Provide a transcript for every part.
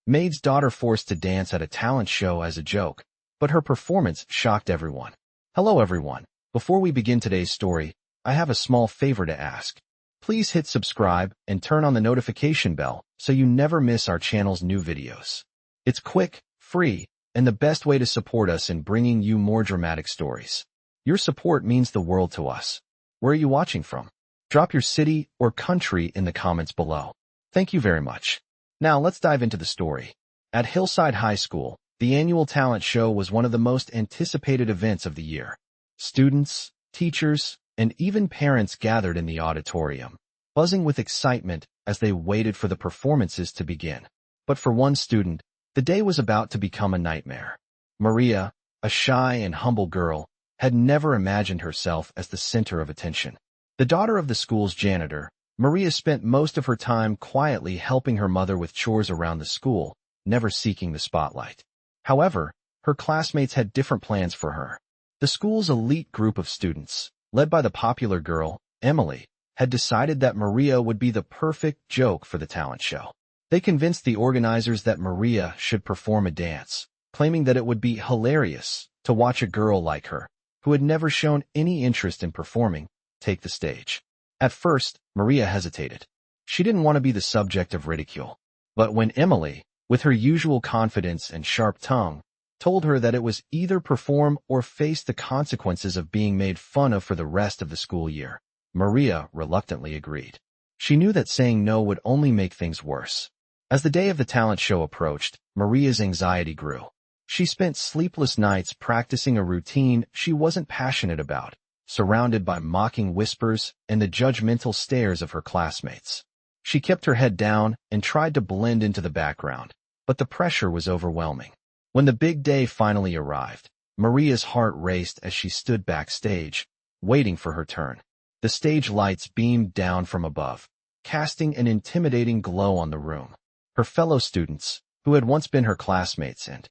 Maid's daughter forced to dance at a talent show as a joke, but her performance shocked everyone. Hello everyone. Before we begin today's story, I have a small favor to ask. Please hit subscribe and turn on the notification bell so you never miss our channel's new videos. It's quick, free, and the best way to support us in bringing you more dramatic stories. Your support means the world to us. Where are you watching from? Drop your city or country in the comments below. Thank you very much. Now let's dive into the story. At Hillside High School, the annual talent show was one of the most anticipated events of the year. Students, teachers, and even parents gathered in the auditorium, buzzing with excitement as they waited for the performances to begin. But for one student, the day was about to become a nightmare. Maria, a shy and humble girl, had never imagined herself as the center of attention. The daughter of the school's janitor, Maria spent most of her time quietly helping her mother with chores around the school, never seeking the spotlight. However, her classmates had different plans for her. The school's elite group of students, led by the popular girl, Emily, had decided that Maria would be the perfect joke for the talent show. They convinced the organizers that Maria should perform a dance, claiming that it would be hilarious to watch a girl like her, who had never shown any interest in performing, take the stage. At first, Maria hesitated. She didn't want to be the subject of ridicule. But when Emily, with her usual confidence and sharp tongue, told her that it was either perform or face the consequences of being made fun of for the rest of the school year, Maria reluctantly agreed. She knew that saying no would only make things worse. As the day of the talent show approached, Maria's anxiety grew. She spent sleepless nights practicing a routine she wasn't passionate about, surrounded by mocking whispers and the judgmental stares of her classmates. She kept her head down and tried to blend into the background, but the pressure was overwhelming. When the big day finally arrived, Maria's heart raced as she stood backstage, waiting for her turn. The stage lights beamed down from above, casting an intimidating glow on the room. Her fellow students, who had once been her classmates and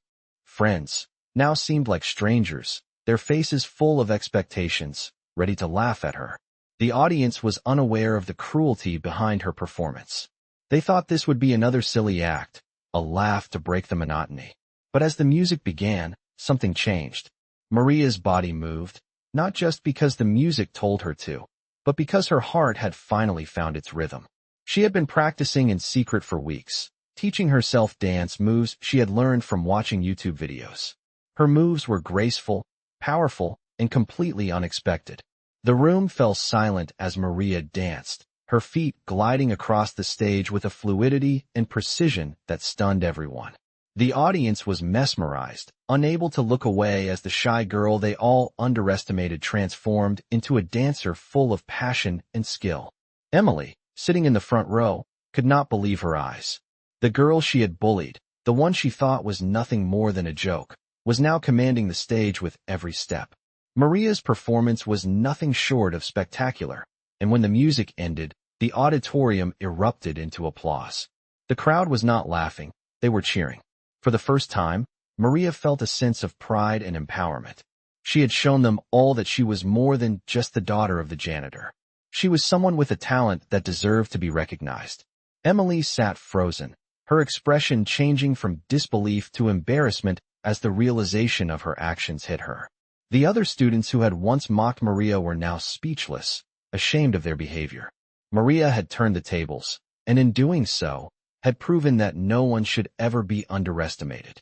friends, now seemed like strangers, their faces full of expectations, ready to laugh at her. The audience was unaware of the cruelty behind her performance. They thought this would be another silly act, a laugh to break the monotony. But as the music began, something changed. Maria's body moved, not just because the music told her to, but because her heart had finally found its rhythm. She had been practicing in secret for weeks, teaching herself dance moves she had learned from watching YouTube videos. Her moves were graceful, powerful, and completely unexpected. The room fell silent as Maria danced, her feet gliding across the stage with a fluidity and precision that stunned everyone. The audience was mesmerized, unable to look away as the shy girl they all underestimated transformed into a dancer full of passion and skill. Emily, sitting in the front row, could not believe her eyes. The girl she had bullied, the one she thought was nothing more than a joke, was now commanding the stage with every step. Maria's performance was nothing short of spectacular, and when the music ended, the auditorium erupted into applause. The crowd was not laughing, they were cheering. For the first time, Maria felt a sense of pride and empowerment. She had shown them all that she was more than just the daughter of the janitor. She was someone with a talent that deserved to be recognized. Emily sat frozen, her expression changing from disbelief to embarrassment as the realization of her actions hit her. The other students who had once mocked Maria were now speechless, ashamed of their behavior. Maria had turned the tables, and in doing so, had proven that no one should ever be underestimated.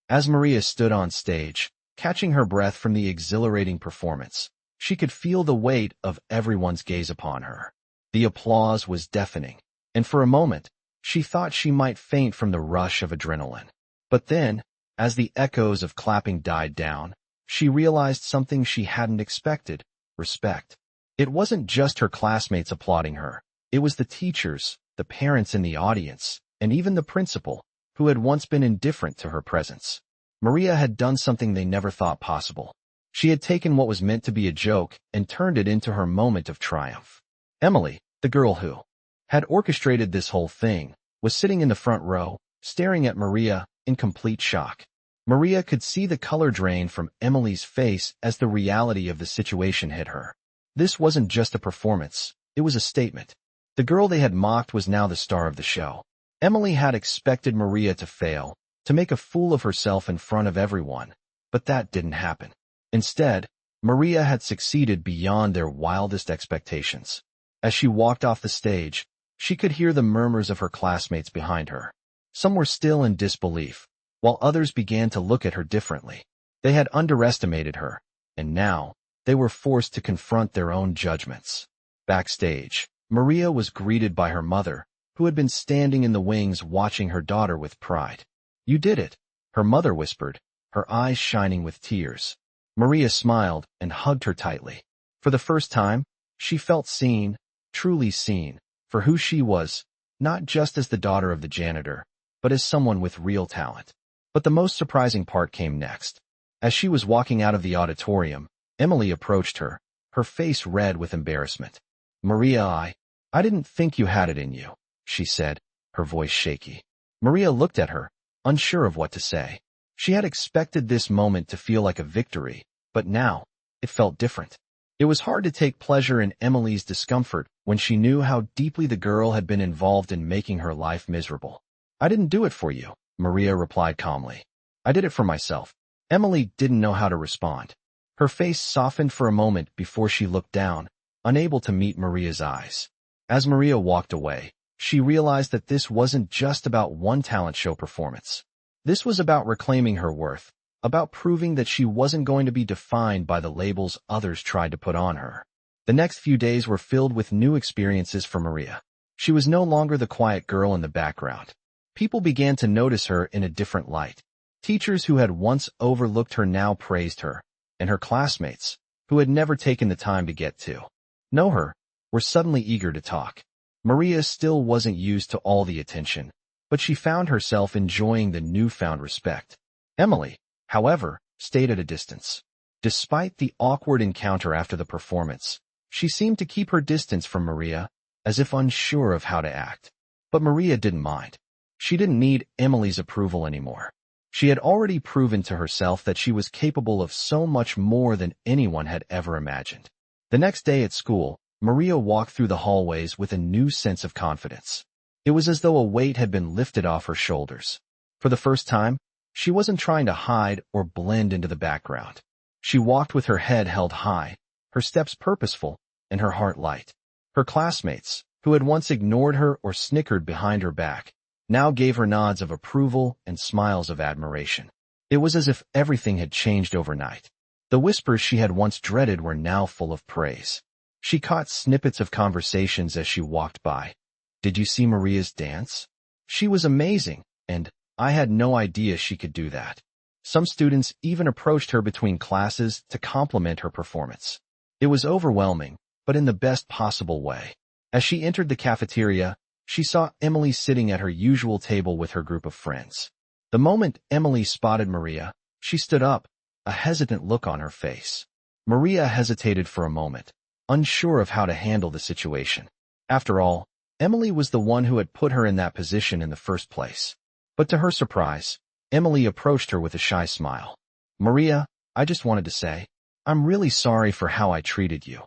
As Maria stood on stage, catching her breath from the exhilarating performance, she could feel the weight of everyone's gaze upon her. The applause was deafening, and for a moment, she thought she might faint from the rush of adrenaline. But then, as the echoes of clapping died down, she realized something she hadn't expected: respect. It wasn't just her classmates applauding her. It was the teachers, the parents in the audience, and even the principal, who had once been indifferent to her presence. Maria had done something they never thought possible. She had taken what was meant to be a joke and turned it into her moment of triumph. Emily, the girl who had orchestrated this whole thing, was sitting in the front row, staring at Maria in complete shock. Maria could see the color drain from Emily's face as the reality of the situation hit her. This wasn't just a performance, it was a statement. The girl they had mocked was now the star of the show. Emily had expected Maria to fail, to make a fool of herself in front of everyone, but that didn't happen. Instead, Maria had succeeded beyond their wildest expectations. As she walked off the stage, she could hear the murmurs of her classmates behind her. Some were still in disbelief, while others began to look at her differently. They had underestimated her, and now they were forced to confront their own judgments. Backstage, Maria was greeted by her mother, who had been standing in the wings watching her daughter with pride. "You did it," her mother whispered, her eyes shining with tears. Maria smiled and hugged her tightly. For the first time, she felt seen, truly seen, for who she was, not just as the daughter of the janitor, but as someone with real talent. But the most surprising part came next. As she was walking out of the auditorium, Emily approached her, her face red with embarrassment. "Maria, I didn't think you had it in you," she said, her voice shaky. Maria looked at her, unsure of what to say. She had expected this moment to feel like a victory, but now, it felt different. It was hard to take pleasure in Emily's discomfort when she knew how deeply the girl had been involved in making her life miserable. "I didn't do it for you," Maria replied calmly. "I did it for myself." Emily didn't know how to respond. Her face softened for a moment before she looked down, unable to meet Maria's eyes. As Maria walked away, she realized that this wasn't just about one talent show performance. This was about reclaiming her worth, about proving that she wasn't going to be defined by the labels others tried to put on her. The next few days were filled with new experiences for Maria. She was no longer the quiet girl in the background. People began to notice her in a different light. Teachers who had once overlooked her now praised her, and her classmates, who had never taken the time to get to know her, were suddenly eager to talk. Maria still wasn't used to all the attention, but she found herself enjoying the newfound respect. Emily, however, stayed at a distance. Despite the awkward encounter after the performance, she seemed to keep her distance from Maria, as if unsure of how to act. But Maria didn't mind. She didn't need Emily's approval anymore. She had already proven to herself that she was capable of so much more than anyone had ever imagined. The next day at school, Maria walked through the hallways with a new sense of confidence. It was as though a weight had been lifted off her shoulders. For the first time, she wasn't trying to hide or blend into the background. She walked with her head held high, her steps purposeful, and her heart light. Her classmates, who had once ignored her or snickered behind her back, now gave her nods of approval and smiles of admiration. It was as if everything had changed overnight. The whispers she had once dreaded were now full of praise. She caught snippets of conversations as she walked by. "Did you see Maria's dance? She was amazing, and I had no idea she could do that." Some students even approached her between classes to compliment her performance. It was overwhelming, but in the best possible way. As she entered the cafeteria, she saw Emily sitting at her usual table with her group of friends. The moment Emily spotted Maria, she stood up, a hesitant look on her face. Maria hesitated for a moment, unsure of how to handle the situation. After all, Emily was the one who had put her in that position in the first place. But to her surprise, Emily approached her with a shy smile. "Maria, I just wanted to say, I'm really sorry for how I treated you,"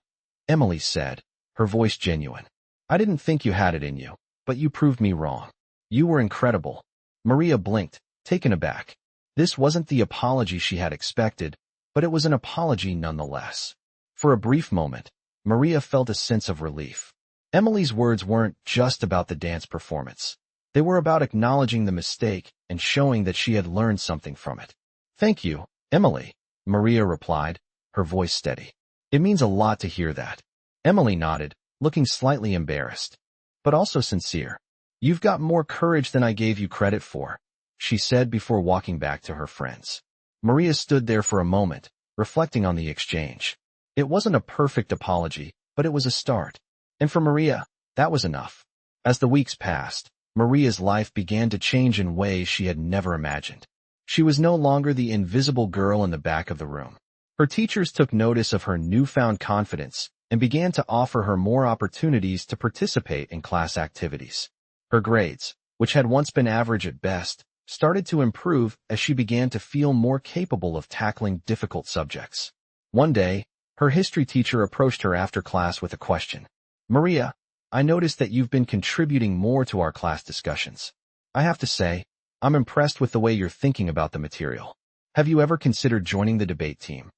Emily said, her voice genuine. "I didn't think you had it in you, but you proved me wrong. You were incredible." Maria blinked, taken aback. This wasn't the apology she had expected, but it was an apology nonetheless. For a brief moment, Maria felt a sense of relief. Emily's words weren't just about the dance performance. They were about acknowledging the mistake and showing that she had learned something from it. "Thank you, Emily," Maria replied, her voice steady. "It means a lot to hear that." Emily nodded, looking slightly embarrassed, but also sincere. "You've got more courage than I gave you credit for," she said before walking back to her friends. Maria stood there for a moment, reflecting on the exchange. It wasn't a perfect apology, but it was a start. And for Maria, that was enough. As the weeks passed, Maria's life began to change in ways she had never imagined. She was no longer the invisible girl in the back of the room. Her teachers took notice of her newfound confidence and began to offer her more opportunities to participate in class activities. Her grades, which had once been average at best, started to improve as she began to feel more capable of tackling difficult subjects. One day, her history teacher approached her after class with a question. "Maria, I noticed that you've been contributing more to our class discussions. I have to say, I'm impressed with the way you're thinking about the material. Have you ever considered joining the debate team?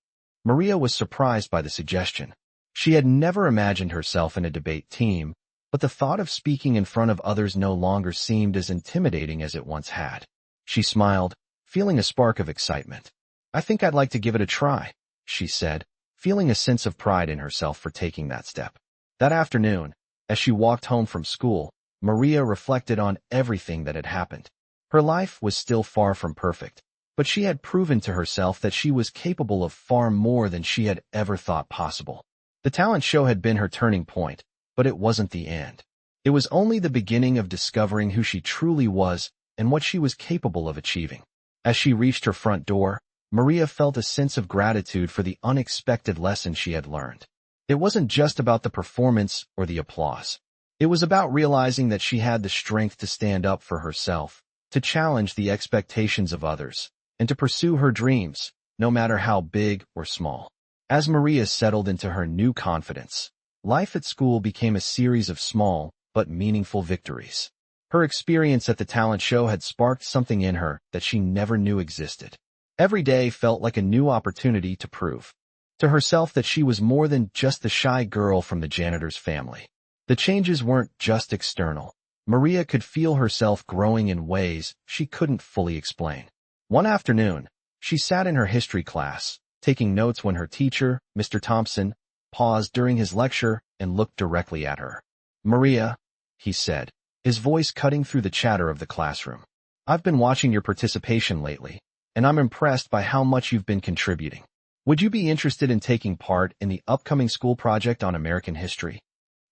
Maria was surprised by the suggestion. She had never imagined herself in a debate team, but the thought of speaking in front of others no longer seemed as intimidating as it once had. She smiled, feeling a spark of excitement. I think I'd like to give it a try, she said, feeling a sense of pride in herself for taking that step. That afternoon, as she walked home from school, Maria reflected on everything that had happened. Her life was still far from perfect, but she had proven to herself that she was capable of far more than she had ever thought possible. The talent show had been her turning point, but it wasn't the end. It was only the beginning of discovering who she truly was and what she was capable of achieving. As she reached her front door, Maria felt a sense of gratitude for the unexpected lesson she had learned. It wasn't just about the performance or the applause. It was about realizing that she had the strength to stand up for herself, to challenge the expectations of others, and to pursue her dreams, no matter how big or small. As Maria settled into her new confidence, life at school became a series of small but meaningful victories. Her experience at the talent show had sparked something in her that she never knew existed. Every day felt like a new opportunity to prove to herself that she was more than just the shy girl from the janitor's family. The changes weren't just external. Maria could feel herself growing in ways she couldn't fully explain. One afternoon, she sat in her history class, taking notes when her teacher, Mr. Thompson, paused during his lecture and looked directly at her. Maria, he said, his voice cutting through the chatter of the classroom. I've been watching your participation lately, and I'm impressed by how much you've been contributing. Would you be interested in taking part in the upcoming school project on American history?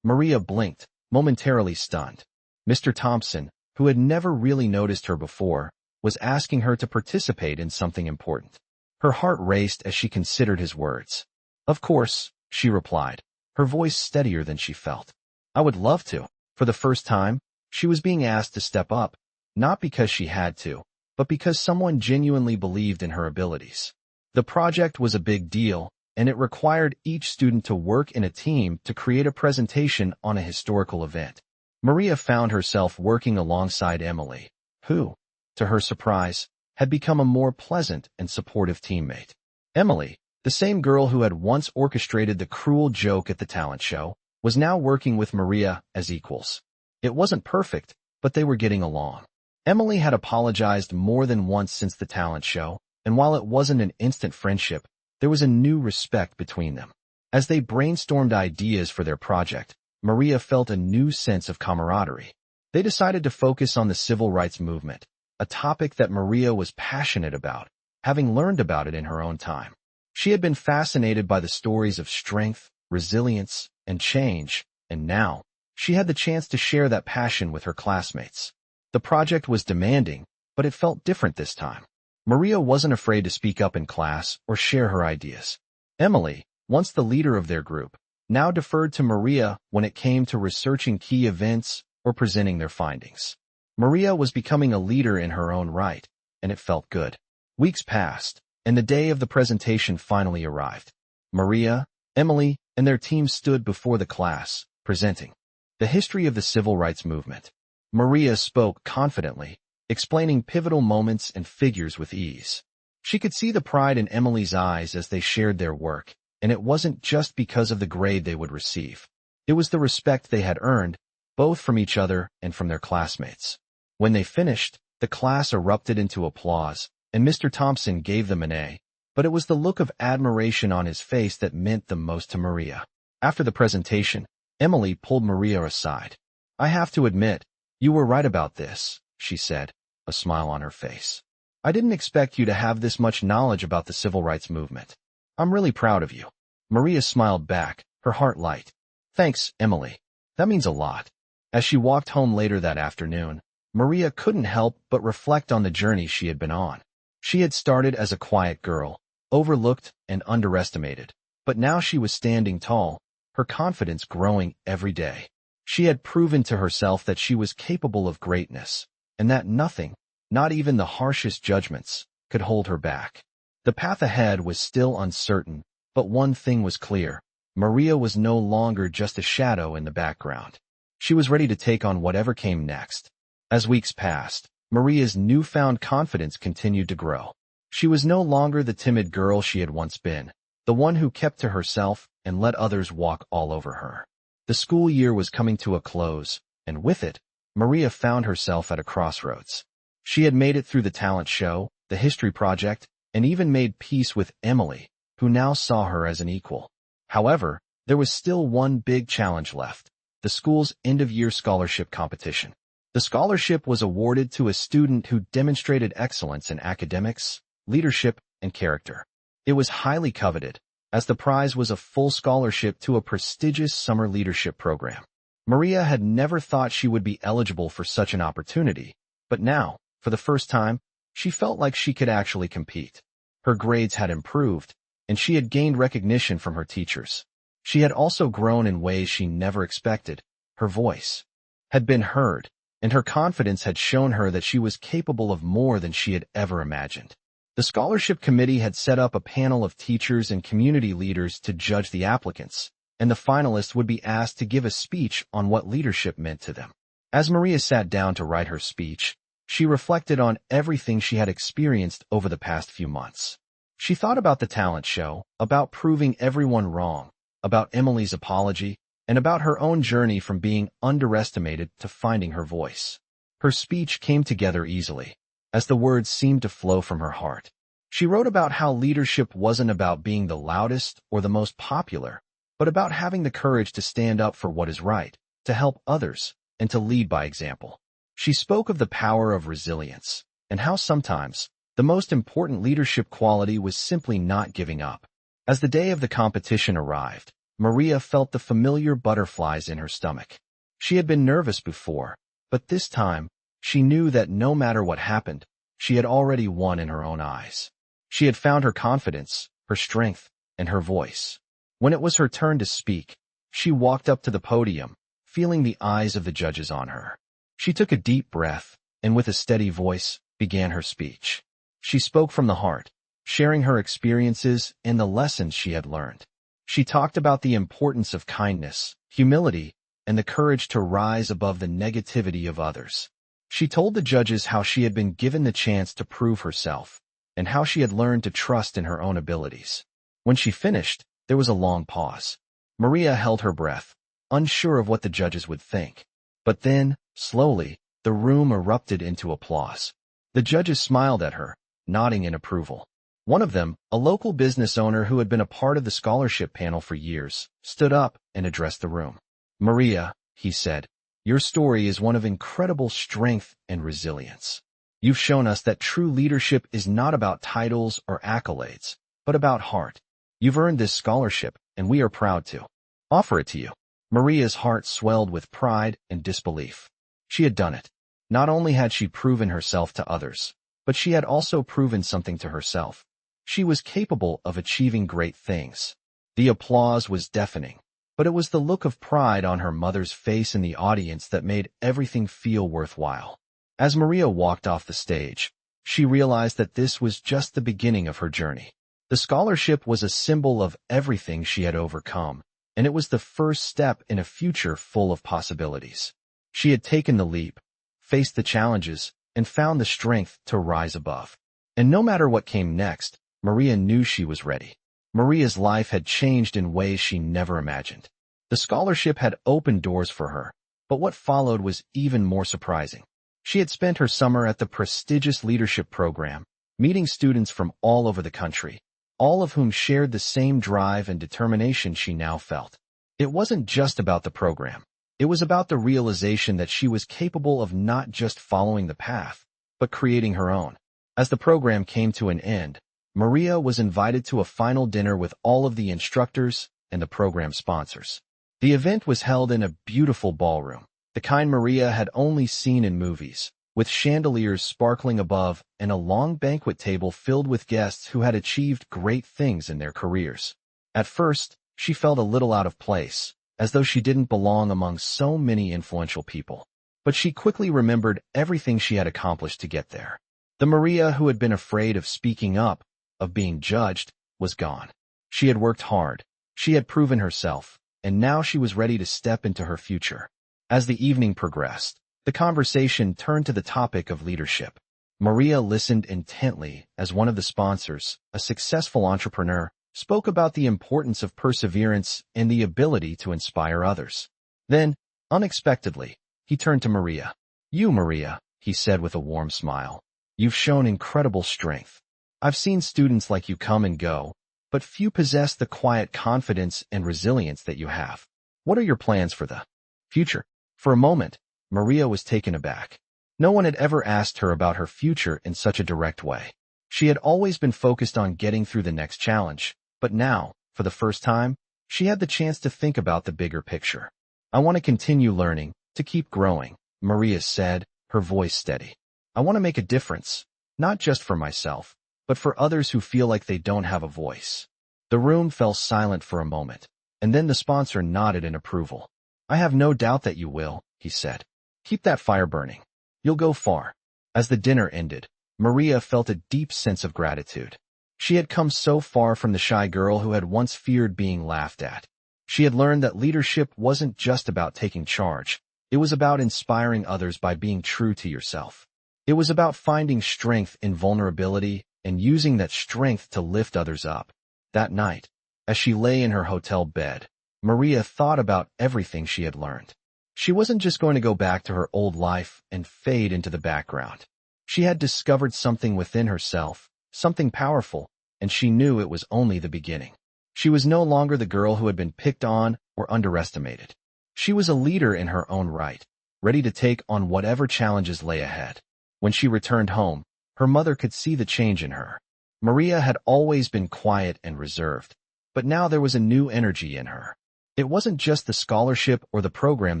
Maria blinked, momentarily stunned. Mr. Thompson, who had never really noticed her before, was asking her to participate in something important. Her heart raced as she considered his words. Of course, she replied, her voice steadier than she felt. I would love to. For the first time, she was being asked to step up, not because she had to, but because someone genuinely believed in her abilities. The project was a big deal, and it required each student to work in a team to create a presentation on a historical event. Maria found herself working alongside Emily, who, to her surprise, had become a more pleasant and supportive teammate. Emily, the same girl who had once orchestrated the cruel joke at the talent show, was now working with Maria as equals. It wasn't perfect, but they were getting along. Emily had apologized more than once since the talent show, and while it wasn't an instant friendship, there was a new respect between them. As they brainstormed ideas for their project, Maria felt a new sense of camaraderie. They decided to focus on the civil rights movement, a topic that Maria was passionate about, having learned about it in her own time. She had been fascinated by the stories of strength, resilience, and change, and now, she had the chance to share that passion with her classmates. The project was demanding, but it felt different this time. Maria wasn't afraid to speak up in class or share her ideas. Emily, once the leader of their group, now deferred to Maria when it came to researching key events or presenting their findings. Maria was becoming a leader in her own right, and it felt good. Weeks passed, and the day of the presentation finally arrived. Maria, Emily, and their team stood before the class, presenting the history of the civil rights movement. Maria spoke confidently, explaining pivotal moments and figures with ease. She could see the pride in Emily's eyes as they shared their work, and it wasn't just because of the grade they would receive. It was the respect they had earned, both from each other and from their classmates. When they finished, the class erupted into applause, and Mr. Thompson gave them an A, but it was the look of admiration on his face that meant the most to Maria. After the presentation, Emily pulled Maria aside. I have to admit, you were right about this, she said, a smile on her face. I didn't expect you to have this much knowledge about the civil rights movement. I'm really proud of you. Maria smiled back, her heart light. Thanks, Emily. That means a lot. As she walked home later that afternoon, Maria couldn't help but reflect on the journey she had been on. She had started as a quiet girl, overlooked and underestimated, but now she was standing tall, her confidence growing every day. She had proven to herself that she was capable of greatness, and that nothing, not even the harshest judgments, could hold her back. The path ahead was still uncertain, but one thing was clear. Maria was no longer just a shadow in the background. She was ready to take on whatever came next. As weeks passed, Maria's newfound confidence continued to grow. She was no longer the timid girl she had once been, the one who kept to herself and let others walk all over her. The school year was coming to a close, and with it, Maria found herself at a crossroads. She had made it through the talent show, the history project, and even made peace with Emily, who now saw her as an equal. However, there was still one big challenge left: the school's end-of-year scholarship competition. The scholarship was awarded to a student who demonstrated excellence in academics, leadership, and character. It was highly coveted, as the prize was a full scholarship to a prestigious summer leadership program. Maria had never thought she would be eligible for such an opportunity, but now, for the first time, she felt like she could actually compete. Her grades had improved, and she had gained recognition from her teachers. She had also grown in ways she never expected. Her voice had been heard, and her confidence had shown her that she was capable of more than she had ever imagined. The scholarship committee had set up a panel of teachers and community leaders to judge the applicants, and the finalists would be asked to give a speech on what leadership meant to them. As Maria sat down to write her speech, she reflected on everything she had experienced over the past few months. She thought about the talent show, about proving everyone wrong, about Emily's apology, and about her own journey from being underestimated to finding her voice. Her speech came together easily, as the words seemed to flow from her heart. She wrote about how leadership wasn't about being the loudest or the most popular, but about having the courage to stand up for what is right, to help others, and to lead by example. She spoke of the power of resilience, and how sometimes the most important leadership quality was simply not giving up. As the day of the competition arrived, Maria felt the familiar butterflies in her stomach. She had been nervous before, but this time, she knew that no matter what happened, she had already won in her own eyes. She had found her confidence, her strength, and her voice. When it was her turn to speak, she walked up to the podium, feeling the eyes of the judges on her. She took a deep breath, and with a steady voice, began her speech. She spoke from the heart, sharing her experiences and the lessons she had learned. She talked about the importance of kindness, humility, and the courage to rise above the negativity of others. She told the judges how she had been given the chance to prove herself, and how she had learned to trust in her own abilities. When she finished, there was a long pause. Maria held her breath, unsure of what the judges would think. But then, slowly, the room erupted into applause. The judges smiled at her, nodding in approval. One of them, a local business owner who had been a part of the scholarship panel for years, stood up and addressed the room. "Maria," he said, "your story is one of incredible strength and resilience. You've shown us that true leadership is not about titles or accolades, but about heart. You've earned this scholarship, and we are proud to offer it to you." Maria's heart swelled with pride and disbelief. She had done it. Not only had she proven herself to others, but she had also proven something to herself. She was capable of achieving great things. The applause was deafening, but it was the look of pride on her mother's face in the audience that made everything feel worthwhile. As Maria walked off the stage, she realized that this was just the beginning of her journey. The scholarship was a symbol of everything she had overcome, and it was the first step in a future full of possibilities. She had taken the leap, faced the challenges, and found the strength to rise above. And no matter what came next, Maria knew she was ready. Maria's life had changed in ways she never imagined. The scholarship had opened doors for her, but what followed was even more surprising. She had spent her summer at the prestigious leadership program, meeting students from all over the country, all of whom shared the same drive and determination she now felt. It wasn't just about the program. It was about the realization that she was capable of not just following the path, but creating her own. As the program came to an end, Maria was invited to a final dinner with all of the instructors and the program sponsors. The event was held in a beautiful ballroom, the kind Maria had only seen in movies, with chandeliers sparkling above and a long banquet table filled with guests who had achieved great things in their careers. At first, she felt a little out of place, as though she didn't belong among so many influential people. But she quickly remembered everything she had accomplished to get there. The Maria who had been afraid of speaking up, of being judged, was gone. She had worked hard, she had proven herself, and now she was ready to step into her future. As the evening progressed, The conversation turned to the topic of leadership. Maria listened intently as one of the sponsors, a successful entrepreneur, spoke about the importance of perseverance and the ability to inspire others. Then, unexpectedly, he turned to Maria. "You, Maria," he said with a warm smile. "You've shown incredible strength. I've seen students like you come and go, but few possess the quiet confidence and resilience that you have. What are your plans for the future?" For a moment, Maria was taken aback. No one had ever asked her about her future in such a direct way. She had always been focused on getting through the next challenge, but now, for the first time, she had the chance to think about the bigger picture. "I want to continue learning, to keep growing," Maria said, her voice steady. "I want to make a difference, not just for myself, but for others who feel like they don't have a voice." The room fell silent for a moment, and then the sponsor nodded in approval. "I have no doubt that you will," he said. "Keep that fire burning. You'll go far." As the dinner ended, Maria felt a deep sense of gratitude. She had come so far from the shy girl who had once feared being laughed at. She had learned that leadership wasn't just about taking charge. It was about inspiring others by being true to yourself. It was about finding strength in vulnerability and using that strength to lift others up. That night, as she lay in her hotel bed, Maria thought about everything she had learned. She wasn't just going to go back to her old life and fade into the background. She had discovered something within herself, something powerful, and she knew it was only the beginning. She was no longer the girl who had been picked on or underestimated. She was a leader in her own right, ready to take on whatever challenges lay ahead. When she returned home, her mother could see the change in her. Maria had always been quiet and reserved, but now there was a new energy in her. It wasn't just the scholarship or the program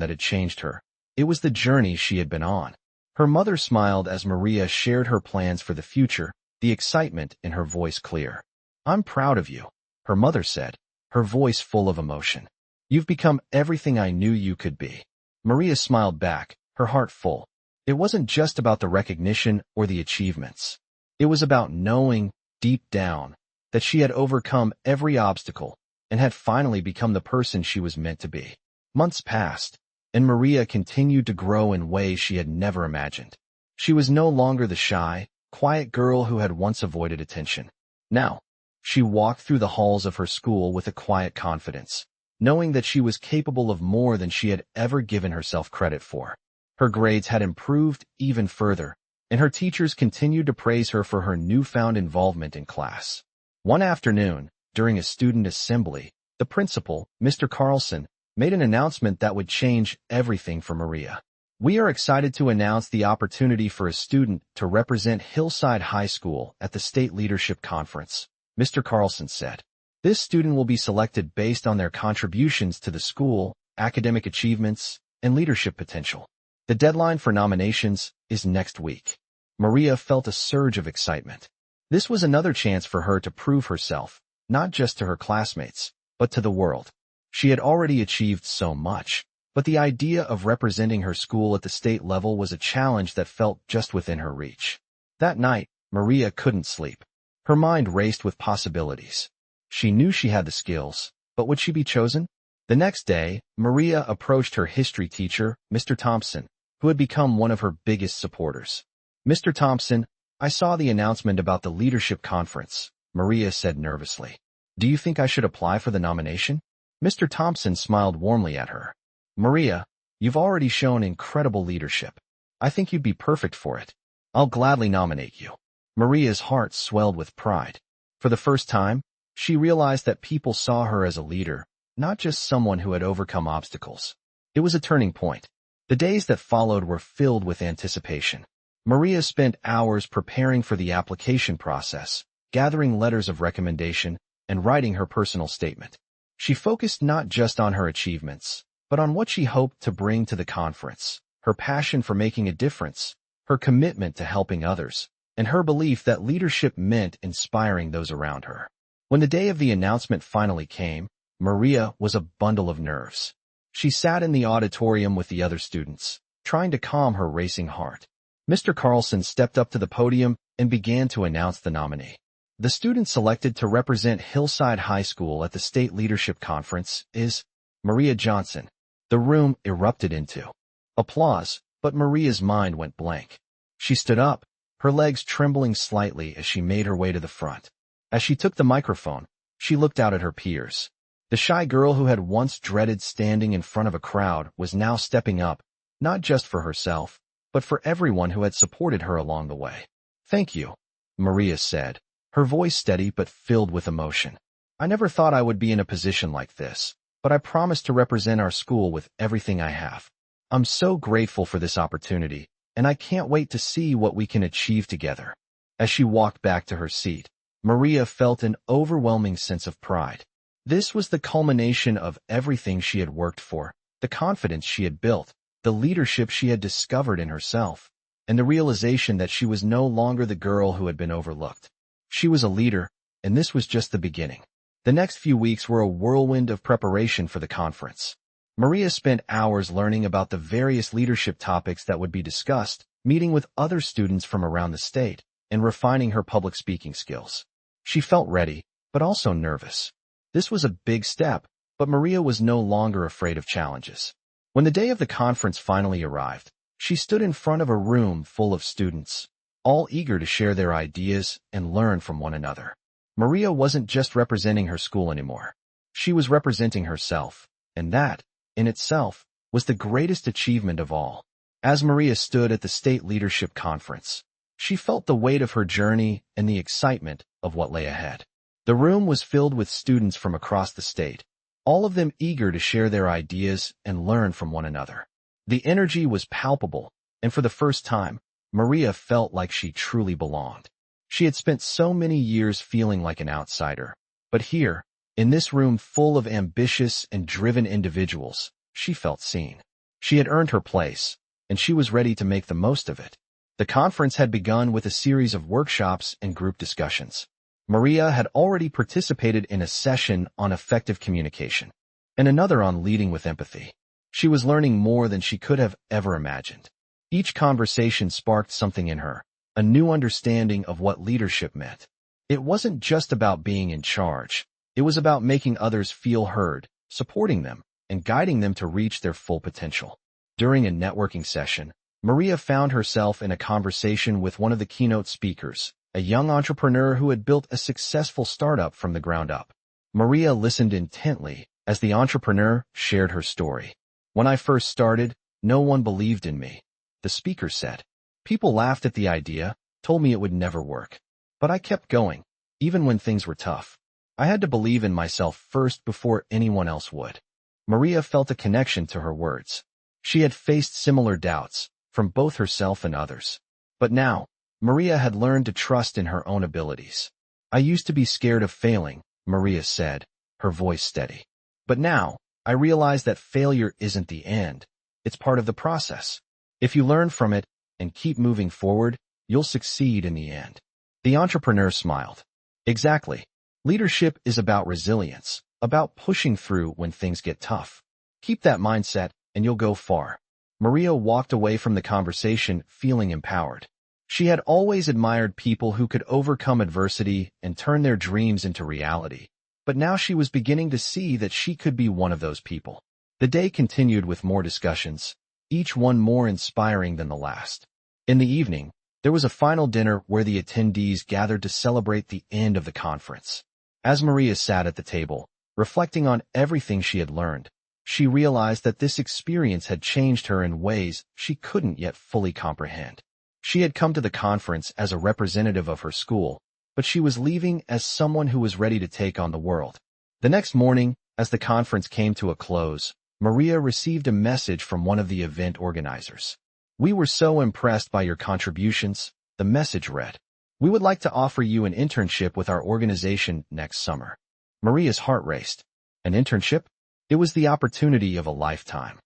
that had changed her. It was the journey she had been on. Her mother smiled as Maria shared her plans for the future, the excitement in her voice clear. "I'm proud of you," her mother said, her voice full of emotion. "You've become everything I knew you could be." Maria smiled back, her heart full. It wasn't just about the recognition or the achievements. It was about knowing, deep down, that she had overcome every obstacle and had finally become the person she was meant to be. Months passed, and Maria continued to grow in ways she had never imagined. She was no longer the shy, quiet girl who had once avoided attention. Now, she walked through the halls of her school with a quiet confidence, knowing that she was capable of more than she had ever given herself credit for. Her grades had improved even further, and her teachers continued to praise her for her newfound involvement in class. One afternoon, during a student assembly, the principal, Mr. Carlson, made an announcement that would change everything for Maria. "We are excited to announce the opportunity for a student to represent Hillside High School at the State Leadership Conference," Mr. Carlson said. "This student will be selected based on their contributions to the school, academic achievements, and leadership potential. The deadline for nominations is next week." Maria felt a surge of excitement. This was another chance for her to prove herself, not just to her classmates, but to the world. She had already achieved so much, but the idea of representing her school at the state level was a challenge that felt just within her reach. That night, Maria couldn't sleep. Her mind raced with possibilities. She knew she had the skills, but would she be chosen? The next day, Maria approached her history teacher, Mr. Thompson, who had become one of her biggest supporters. "Mr. Thompson, I saw the announcement about the leadership conference," Maria said nervously. "Do you think I should apply for the nomination?" Mr. Thompson smiled warmly at her. "Maria, you've already shown incredible leadership. I think you'd be perfect for it. I'll gladly nominate you." Maria's heart swelled with pride. For the first time, she realized that people saw her as a leader, not just someone who had overcome obstacles. It was a turning point. The days that followed were filled with anticipation. Maria spent hours preparing for the application process, gathering letters of recommendation, and writing her personal statement. She focused not just on her achievements, but on what she hoped to bring to the conference, her passion for making a difference, her commitment to helping others, and her belief that leadership meant inspiring those around her. When the day of the announcement finally came, Maria was a bundle of nerves. She sat in the auditorium with the other students, trying to calm her racing heart. Mr. Carlson stepped up to the podium and began to announce the nominee. The student selected to represent Hillside High School at the State Leadership Conference is Maria Johnson. The room erupted into applause, But Maria's mind went blank. She stood up, her legs trembling slightly as she made her way to the front. As she took the microphone, she looked out at her peers. The shy girl who had once dreaded standing in front of a crowd was now stepping up, not just for herself, but for everyone who had supported her along the way. "Thank you," Maria said, her voice steady but filled with emotion. "I never thought I would be in a position like this, but I promise to represent our school with everything I have. I'm so grateful for this opportunity, and I can't wait to see what we can achieve together." As she walked back to her seat, Maria felt an overwhelming sense of pride. This was the culmination of everything she had worked for, the confidence she had built, the leadership she had discovered in herself, and the realization that she was no longer the girl who had been overlooked. She was a leader, and this was just the beginning. The next few weeks were a whirlwind of preparation for the conference. Maria spent hours learning about the various leadership topics that would be discussed, meeting with other students from around the state, and refining her public speaking skills. She felt ready, but also nervous. This was a big step, but Maria was no longer afraid of challenges. When the day of the conference finally arrived, she stood in front of a room full of students, all eager to share their ideas and learn from one another. Maria wasn't just representing her school anymore. She was representing herself, and that, in itself, was the greatest achievement of all. As Maria stood at the state leadership conference, she felt the weight of her journey and the excitement of what lay ahead. The room was filled with students from across the state, all of them eager to share their ideas and learn from one another. The energy was palpable, and for the first time, Maria felt like she truly belonged. She had spent so many years feeling like an outsider, but here, in this room full of ambitious and driven individuals, she felt seen. She had earned her place, and she was ready to make the most of it. The conference had begun with a series of workshops and group discussions. Maria had already participated in a session on effective communication, and another on leading with empathy. She was learning more than she could have ever imagined. Each conversation sparked something in her, a new understanding of what leadership meant. It wasn't just about being in charge. It was about making others feel heard, supporting them, and guiding them to reach their full potential. During a networking session, Maria found herself in a conversation with one of the keynote speakers, a young entrepreneur who had built a successful startup from the ground up. Maria listened intently as the entrepreneur shared her story. "When I first started, no one believed in me," the speaker said. "People laughed at the idea, told me it would never work. But I kept going, even when things were tough. I had to believe in myself first before anyone else would." Maria felt a connection to her words. She had faced similar doubts, from both herself and others. But now, Maria had learned to trust in her own abilities. "I used to be scared of failing," Maria said, her voice steady. "But now, I realize that failure isn't the end. It's part of the process. If you learn from it and keep moving forward, you'll succeed in the end." The entrepreneur smiled. "Exactly. Leadership is about resilience, about pushing through when things get tough. Keep that mindset, and you'll go far." Maria walked away from the conversation feeling empowered. She had always admired people who could overcome adversity and turn their dreams into reality, but now she was beginning to see that she could be one of those people. The day continued with more discussions, each one more inspiring than the last. In the evening, there was a final dinner where the attendees gathered to celebrate the end of the conference. As Maria sat at the table, reflecting on everything she had learned, she realized that this experience had changed her in ways she couldn't yet fully comprehend. She had come to the conference as a representative of her school, but she was leaving as someone who was ready to take on the world. The next morning, as the conference came to a close, Maria received a message from one of the event organizers. "We were so impressed by your contributions," the message read. "We would like to offer you an internship with our organization next summer." Maria's heart raced. An internship? It was the opportunity of a lifetime,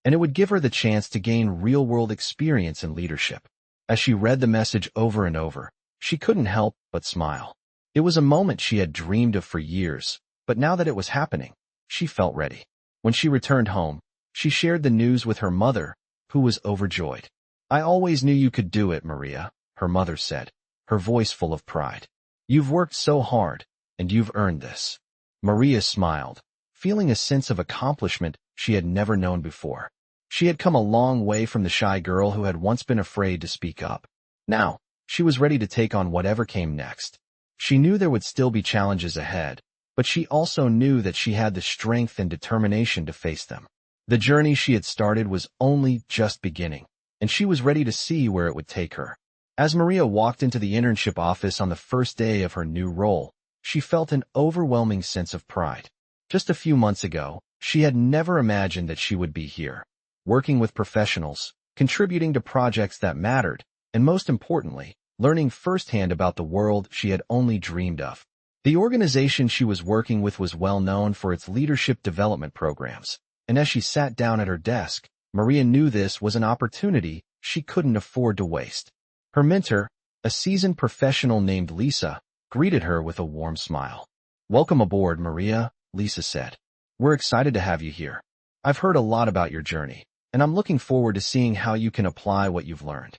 and it would give her the chance to gain real-world experience in leadership. As she read the message over and over, she couldn't help but smile. It was a moment she had dreamed of for years, but now that it was happening, she felt ready. When she returned home, she shared the news with her mother, who was overjoyed. "I always knew you could do it, Maria," her mother said, her voice full of pride. "You've worked so hard, and you've earned this." Maria smiled, feeling a sense of accomplishment she had never known before. She had come a long way from the shy girl who had once been afraid to speak up. Now, she was ready to take on whatever came next. She knew there would still be challenges ahead, but she also knew that she had the strength and determination to face them. The journey she had started was only just beginning, and she was ready to see where it would take her. As Maria walked into the internship office on the first day of her new role, she felt an overwhelming sense of pride. Just a few months ago, she had never imagined that she would be here, working with professionals, contributing to projects that mattered, and most importantly, learning firsthand about the world she had only dreamed of. The organization she was working with was well known for its leadership development programs, and as she sat down at her desk, Maria knew this was an opportunity she couldn't afford to waste. Her mentor, a seasoned professional named Lisa, greeted her with a warm smile. "Welcome aboard, Maria," Lisa said. "We're excited to have you here. I've heard a lot about your journey, and I'm looking forward to seeing how you can apply what you've learned."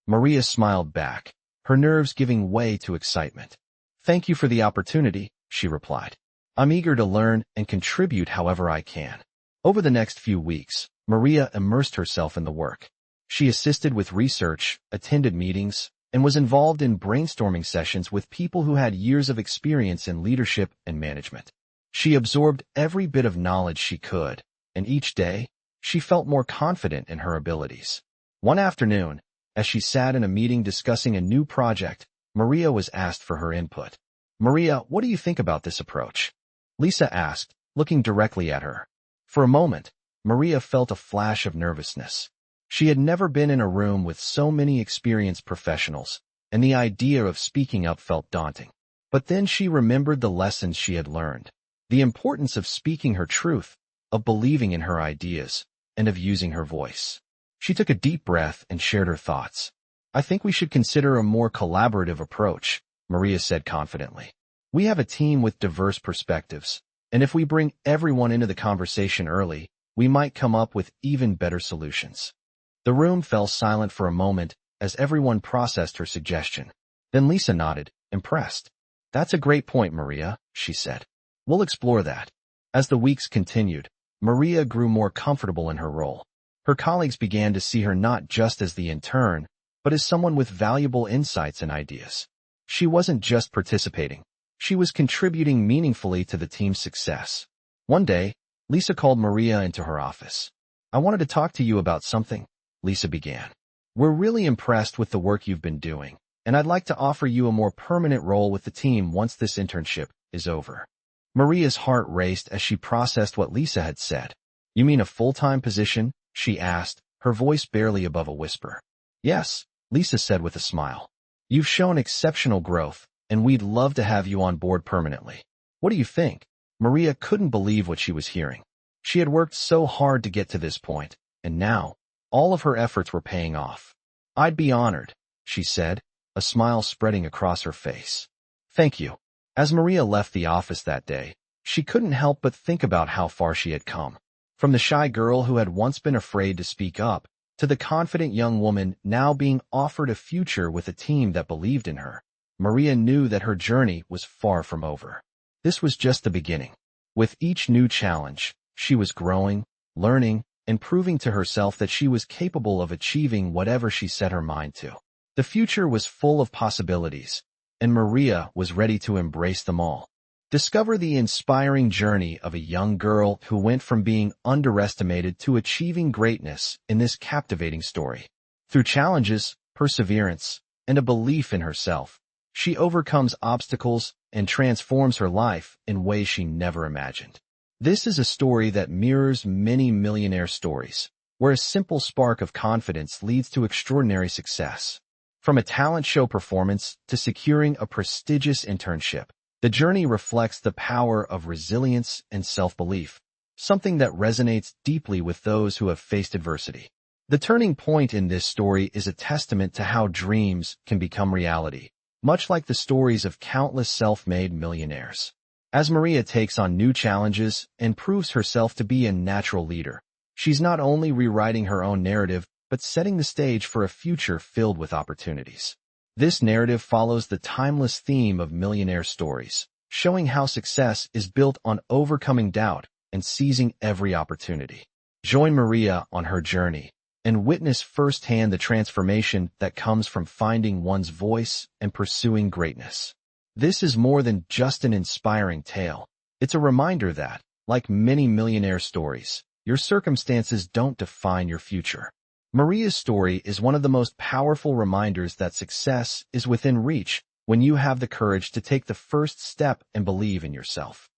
Maria smiled back, her nerves giving way to excitement. "Thank you for the opportunity," she replied. "I'm eager to learn and contribute however I can." Over the next few weeks, Maria immersed herself in the work. She assisted with research, attended meetings, and was involved in brainstorming sessions with people who had years of experience in leadership and management. She absorbed every bit of knowledge she could, and each day, she felt more confident in her abilities. One afternoon, as she sat in a meeting discussing a new project, Maria was asked for her input. "Maria, what do you think about this approach?" Lisa asked, looking directly at her. For a moment, Maria felt a flash of nervousness. She had never been in a room with so many experienced professionals, and the idea of speaking up felt daunting. But then she remembered the lessons she had learned, the importance of speaking her truth, of believing in her ideas, and of using her voice. She took a deep breath and shared her thoughts. "I think we should consider a more collaborative approach," Maria said confidently. "We have a team with diverse perspectives, and if we bring everyone into the conversation early, we might come up with even better solutions." The room fell silent for a moment as everyone processed her suggestion. Then Lisa nodded, impressed. "That's a great point, Maria," she said. "We'll explore that." As the weeks continued, Maria grew more comfortable in her role. Her colleagues began to see her not just as the intern, but as someone with valuable insights and ideas. She wasn't just participating. She was contributing meaningfully to the team's success. One day, Lisa called Maria into her office. "I wanted to talk to you about something," Lisa began. "We're really impressed with the work you've been doing, and I'd like to offer you a more permanent role with the team once this internship is over." Maria's heart raced as she processed what Lisa had said. "You mean a full-time position?" she asked, her voice barely above a whisper. "Yes," Lisa said with a smile. "You've shown exceptional growth, and we'd love to have you on board permanently. What do you think?" Maria couldn't believe what she was hearing. She had worked so hard to get to this point, and now, all of her efforts were paying off. "I'd be honored," she said, a smile spreading across her face. "Thank you." As Maria left the office that day, she couldn't help but think about how far she had come. From the shy girl who had once been afraid to speak up, to the confident young woman now being offered a future with a team that believed in her, Maria knew that her journey was far from over. This was just the beginning. With each new challenge, she was growing, learning, and proving to herself that she was capable of achieving whatever she set her mind to. The future was full of possibilities, and Maria was ready to embrace them all. Discover the inspiring journey of a young girl who went from being underestimated to achieving greatness in this captivating story. Through challenges, perseverance, and a belief in herself, she overcomes obstacles and transforms her life in ways she never imagined. This is a story that mirrors many millionaire stories, where a simple spark of confidence leads to extraordinary success. From a talent show performance to securing a prestigious internship, the journey reflects the power of resilience and self-belief, something that resonates deeply with those who have faced adversity. The turning point in this story is a testament to how dreams can become reality, much like the stories of countless self-made millionaires. As Maria takes on new challenges and proves herself to be a natural leader, she's not only rewriting her own narrative, but setting the stage for a future filled with opportunities. This narrative follows the timeless theme of millionaire stories, showing how success is built on overcoming doubt and seizing every opportunity. Join Maria on her journey and witness firsthand the transformation that comes from finding one's voice and pursuing greatness. This is more than just an inspiring tale. It's a reminder that, like many millionaire stories, your circumstances don't define your future. Maria's story is one of the most powerful reminders that success is within reach when you have the courage to take the first step and believe in yourself.